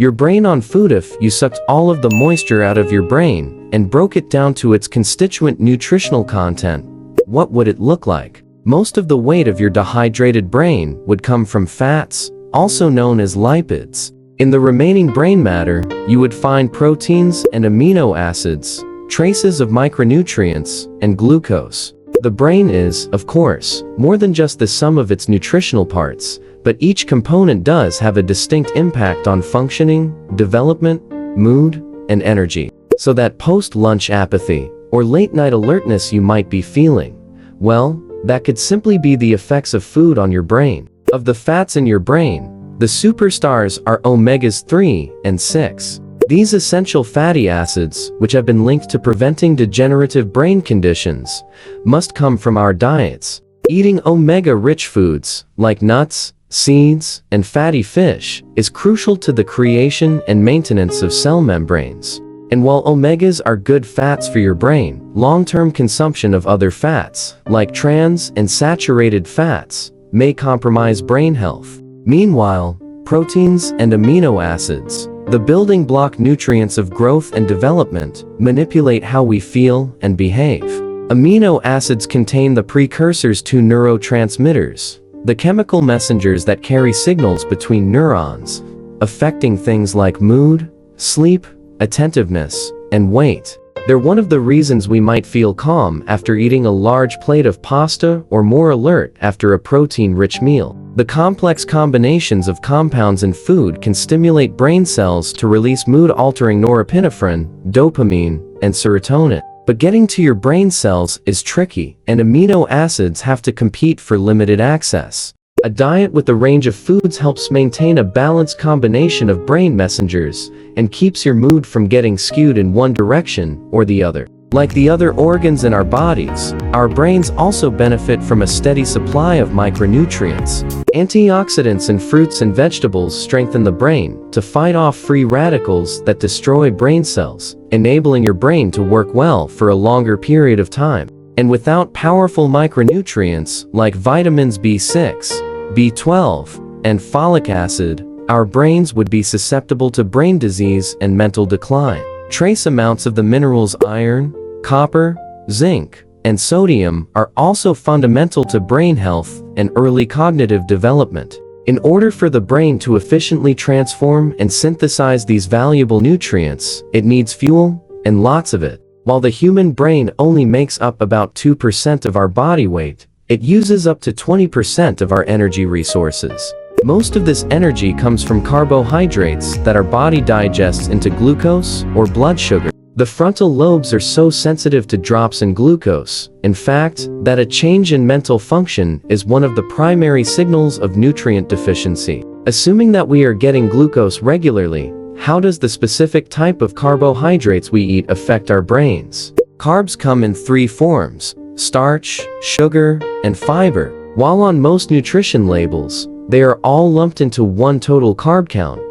your brain on food. If you sucked all of the moisture out of your brain and broke it down to its constituent nutritional content, what would it look like? Most of the weight of your dehydrated brain would come from fats, also known as lipids. In the remaining brain matter, you would find proteins and amino acids, traces of micronutrients, and glucose. The brain is, of course, more than just the sum of its nutritional parts, but each component does have a distinct impact on functioning, development, mood, and energy. So that post-lunch apathy, or late-night alertness you might be feeling, well, that could simply be the effects of food on your brain. Of the fats in your brain, the superstars are omegas 3 and 6. These essential fatty acids, which have been linked to preventing degenerative brain conditions, must come from our diets. Eating omega-rich foods, like nuts, seeds, and fatty fish, is crucial to the creation and maintenance of cell membranes. And while omegas are good fats for your brain, long-term consumption of other fats, like trans and saturated fats, may compromise brain health. Meanwhile, proteins and amino acids, the building block nutrients of growth and development, manipulate how we feel and behave. Amino acids contain the precursors to neurotransmitters, the chemical messengers that carry signals between neurons, affecting things like mood, sleep, attentiveness, and weight. They're one of the reasons we might feel calm after eating a large plate of pasta or more alert after a protein-rich meal. The complex combinations of compounds in food can stimulate brain cells to release mood-altering norepinephrine, dopamine, and serotonin. But getting to your brain cells is tricky, and amino acids have to compete for limited access. A diet with a range of foods helps maintain a balanced combination of brain messengers and keeps your mood from getting skewed in one direction or the other. Like the other organs in our bodies, our brains also benefit from a steady supply of micronutrients. Antioxidants in fruits and vegetables strengthen the brain to fight off free radicals that destroy brain cells, enabling your brain to work well for a longer period of time. And without powerful micronutrients like vitamins B6, B12, and folic acid, our brains would be susceptible to brain disease and mental decline. Trace amounts of the minerals iron, copper, zinc, and sodium are also fundamental to brain health and early cognitive development. In order for the brain to efficiently transform and synthesize these valuable nutrients, it needs fuel, and lots of it. While the human brain only makes up about 2% of our body weight, it uses up to 20% of our energy resources. Most of this energy comes from carbohydrates that our body digests into glucose or blood sugar. The frontal lobes are so sensitive to drops in glucose, in fact, that a change in mental function is one of the primary signals of nutrient deficiency. Assuming that we are getting glucose regularly, how does the specific type of carbohydrates we eat affect our brains? Carbs come in three forms: starch, sugar, and fiber. While on most nutrition labels, they are all lumped into one total carb count,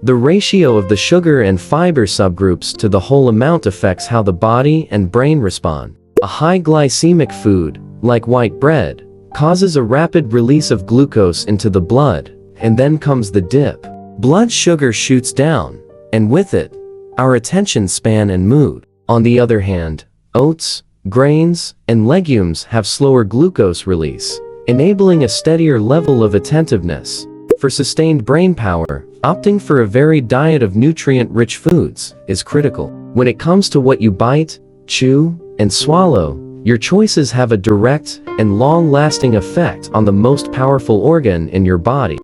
the ratio of the sugar and fiber subgroups to the whole amount affects how the body and brain respond. A high glycemic food, like white bread, causes a rapid release of glucose into the blood, and then comes the dip. Blood sugar shoots down, and with it, our attention span and mood. On the other hand, oats, grains, and legumes have slower glucose release, enabling a steadier level of attentiveness. For sustained brain power, opting for a varied diet of nutrient-rich foods is critical. When it comes to what you bite, chew, and swallow, your choices have a direct and long-lasting effect on the most powerful organ in your body.